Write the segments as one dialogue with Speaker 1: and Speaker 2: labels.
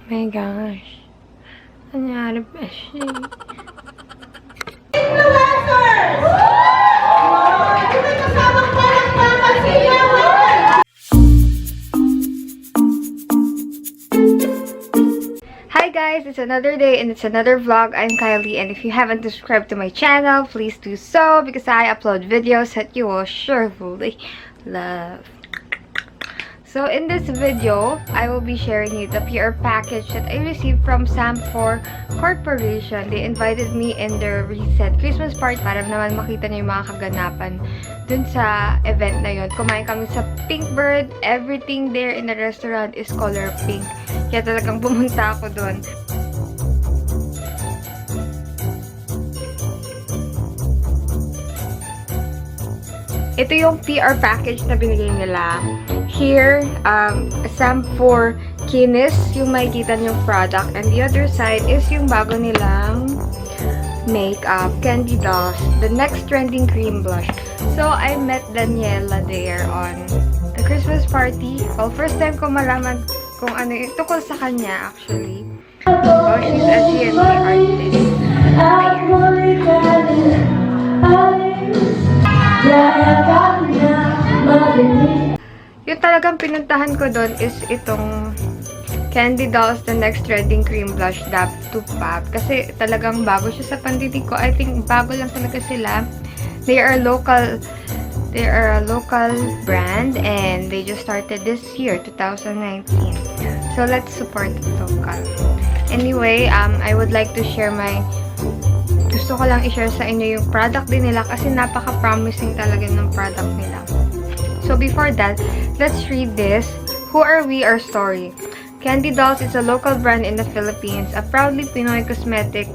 Speaker 1: My gosh. Nangyari pa siya. Hi guys, it's another day and it's another vlog. I'm Kylie, and if you haven't subscribed to my channel, please do so because I upload videos that you will surely love. So in this video, I will be sharing you the PR package that I received from Sam4 Corporation. They invited me in their recent Christmas party para naman makita niyo yung mga kaganapan dun sa event na yun. Kumain kami sa Pinkbird. Everything there in the restaurant is color pink. Kaya talagang pumunta ako dun. Ito yung PR package na binigay nila. Here, Sam4 Kinis, yung makikita niyong product. And the other side is yung bago nilang makeup, Candydollz, the next trending cream blush. So, I met Daniela there on the Christmas party. Well, first time ko malaman kung ano yung tukol sa kanya, actually. So, she's a GMT artist. Yung talagang pinuntahan ko doon is itong Candydollz, the next trending cream blush dab to pop. Kasi talagang bago siya sa pandinig ko. I think bago lang talaga sila. They are a local brand and they just started this year, 2019. So let's support local. Anyway, I would like to share gusto ko lang i-share sa inyo yung product din nila kasi napaka-promising talaga ng product nila. So before that, let's read this. Who are we? Our story. Candydollz is a local brand in the Philippines, a proudly Pinoy cosmetic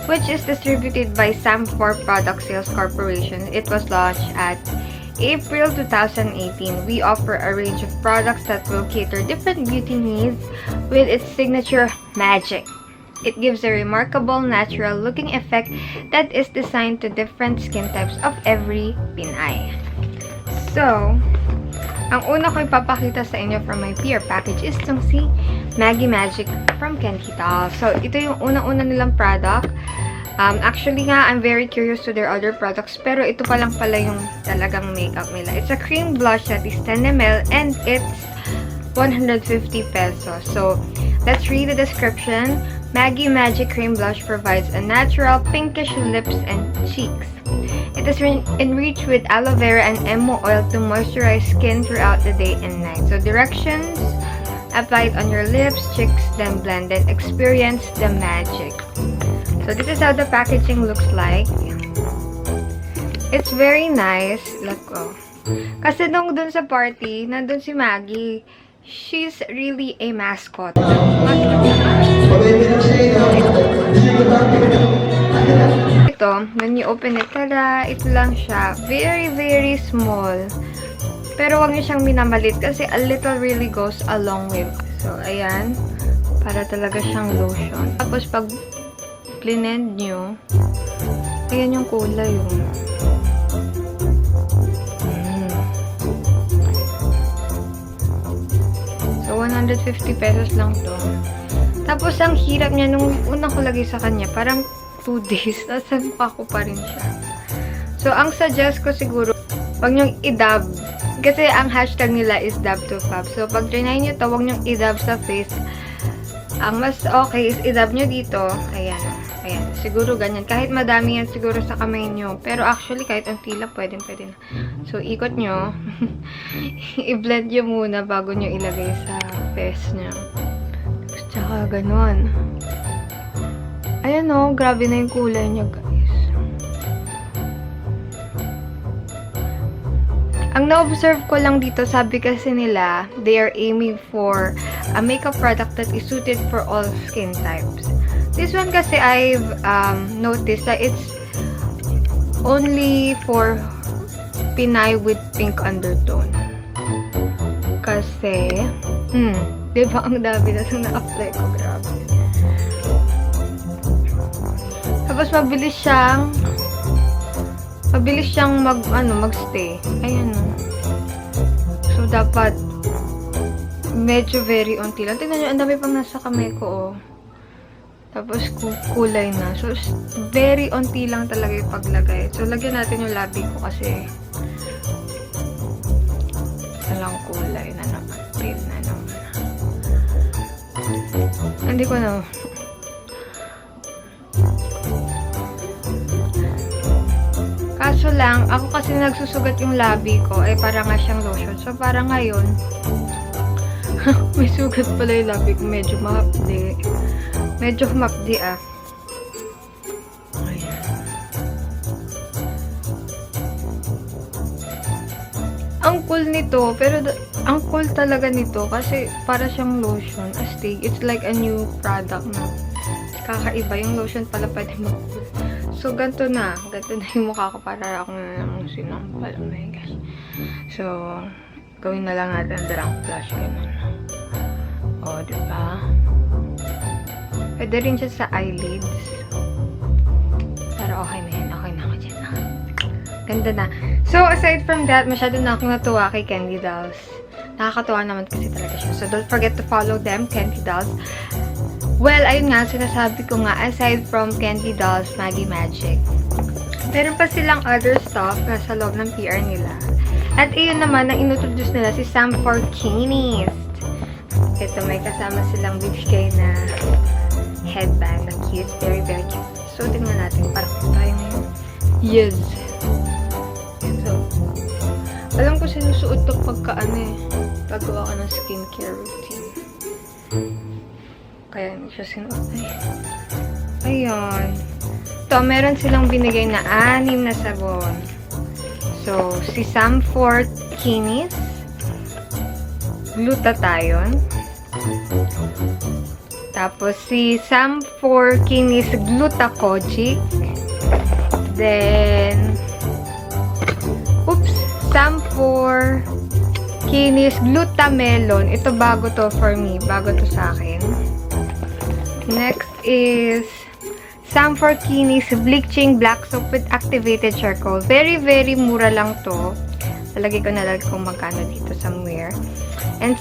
Speaker 1: which is distributed by Sam4 Product Sales Corporation. It was launched at April 2018. We offer a range of products that will cater different beauty needs with its signature magic. It gives a remarkable, natural-looking effect that is designed to different skin types of every Pinay. So, ang una ko ipapakita sa inyo from my PR package is itong si Maggie Magic from Candydollz. So, ito yung unang-una nilang product. Actually nga, I'm very curious to their other products, pero ito pa lang pala yung talagang makeup nila. It's a cream blush that is 10 ml and it's 150 pesos. So, let's read the description. Maggie Magic Cream Blush provides a natural pinkish lips and cheeks. It is enriched with aloe vera and emo oil to moisturize skin throughout the day and night. So directions: apply it on your lips, cheeks, then blend it. Experience the magic. So this is how the packaging looks like. It's very nice. Look, oh. Kasi nung dun sa party, nandun si Maggie. She's really a mascot. Ito, when you open it, tada, ito lang siya. Very, very small. Pero wag niyo siyang minamalit kasi a little really goes a long way. So, ayan. Para talaga siyang lotion. Tapos, pag blend niyo, ayan yung kulay yun. So, 150 pesos lang to. Tapos, ang hirap niya nung unang ko lagay sa kanya, parang 2 days. Nasa mukha ko pa rin siya. So, ang suggest ko siguro, wag niyong i-dab. Kasi ang hashtag nila is dab to pop. So, pag trinay niyo to, wag niyong i-dab sa face. Ang mas okay is i-dab niyo dito. Ayan. Ayan. Siguro ganyan. Kahit madami yan siguro sa kamay niyo. Pero actually, kahit ang tila, pwede na. So, ikot niyo. I-blend niyo muna bago niyo ilagay sa face niyo. Tsaka, ganun. Ayan o, grabe na yung kulay niya, guys. Ang na-observe ko lang dito, sabi kasi nila, they are aiming for a makeup product that is suited for all skin types. This one kasi I've noticed that it's only for Pinay with pink undertone. Kasi, diba ang dami na na-apply ko, grabe. Tapos mabilis siyang magstay. Ayan. So dapat medyo very unti lang. Tingnan nyo, ang dami pang nasa kamay ko, oh. Tapos, kulay na. So, very unti lang talaga yung paglagay. So, lagyan natin yung labi ko kasi walang kulay na naman. Pin na naman. Hindi ko na. Kaso lang, ako kasi nagsusugat yung labi ko, ay para nga siyang lotion. So, parang ngayon, may sugat pala yung labi ko. Medyo mahapdi. Medyo humapdi, ah. Ayan. Ang cool nito, pero ang cool talaga nito kasi para siyang lotion. Astig. It's like a new product na kakaiba. Yung lotion pala pwede mag-cool. So, ganito na. Ganito na yung mukha ko para ako na lang sinampal. Oh my gosh. So, gawin na lang natin ang drunk flash. Ganun. O, diba? Pwede rin siya sa eyelids. Pero okay na yan. Okay na ako dyan. Ganda na. So, aside from that, masyado na akong natuwa kay Candydollz. Nakakatuwa naman kasi talaga siya. So, don't forget to follow them, Candydollz. Well, ayun nga, sinasabi ko nga, aside from Candydollz, Maggie Magic, meron pa silang other stuff na sa loob ng PR nila. At iyon naman, ang inintroduce nila si Sam Forkinis. Ito, may kasama silang bibigay na headband na cute. Very, very cute. So, tingnan natin. Parang tayo ngayon. Yes. So, alam ko sinusuot to pagka paggawa ko ng skincare routine. Kaya hindi siya sinuot. Ayun. Ito, meron silang binigay na 6 na sabon. So, si Sam Forkinis, glutathione. Tapos, si Sam Forkinis Glutakojic. Then, Sam Forkinis Glutamelon. Ito bago to for me. Bago to sa akin. Next is Sam Forkinis Bleaching Black Soap with Activated Charcoal. Very, very mura lang to. Lalagay ko na lang kung magkano dito somewhere. And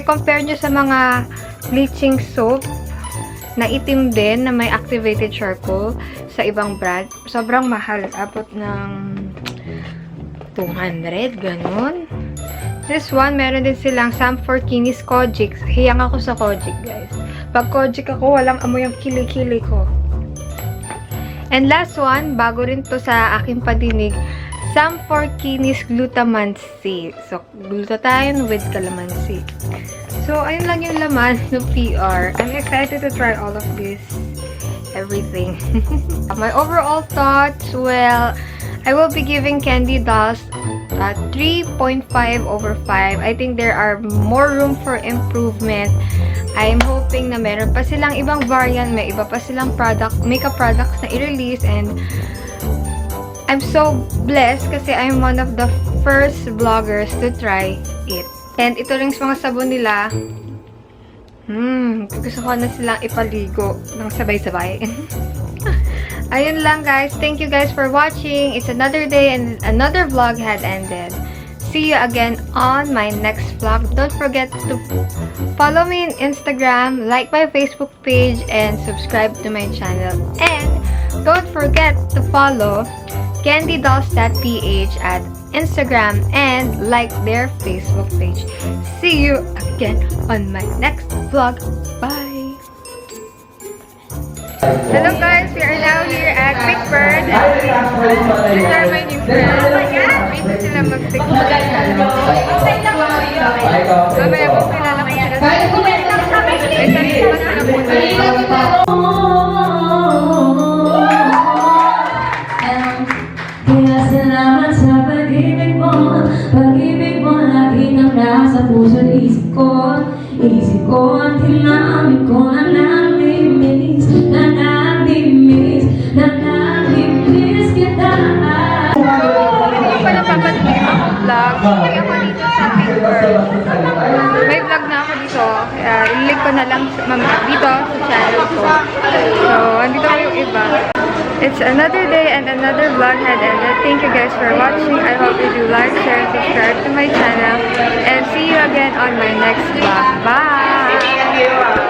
Speaker 1: compare nyo sa mga bleaching soap na itim din na may activated charcoal sa ibang brand. Sobrang mahal. Abot ng 200, ganun. This one, meron din silang Sam Forkinis Kojic. Hiyang ako sa Kojic, guys. Pag Kojic ako, walang amoy ang kilikili ko. And last one, bago rin to sa aking padinig, Sam Forkinis Glutamancy. So, glutathione with calamansi. So, ayun lang yung laman ng PR. I'm excited to try all of this. Everything. My overall thoughts, well, I will be giving Candydollz 3.5 over 5. I think there are more room for improvement. I'm hoping na meron pa silang ibang variant, may iba pa silang makeup products na i-release, and I'm so blessed kasi I'm one of the first vloggers to try it. And ito rin sa mga sabon nila. Gusto ko na silang ipaligo ng sabay-sabay. Ayun lang, guys. Thank you guys for watching. It's another day and another vlog had ended. See you again on my next vlog. Don't forget to follow me on Instagram, like my Facebook page, and subscribe to my channel. And don't forget to follow Candydollz.ph at Instagram and like their Facebook page. See you again on my next vlog. Bye! Hello guys, we are now here at Pinkbird. These are my new friends. Oh my God! Dito sila mag-picture. Mamaya po kilala ko sila. May sarili pa sila muna.
Speaker 2: Kaya salamat sa pag-ibig mo lagi nang nasa puso't isip ko at hinamit ko na namimiss kita.
Speaker 1: Hindi ko pa napapatuloy akong vlog. Kaya ako dito sa Pinkbird. May vlog na ako dito. Kaya ilink ko na lang dito sa channel ko. So, andito ko yung iba. It's another day and another vlog had ended. Thank you guys for watching. I hope you do like, share, and subscribe to my channel. And see you again on my next vlog. Bye!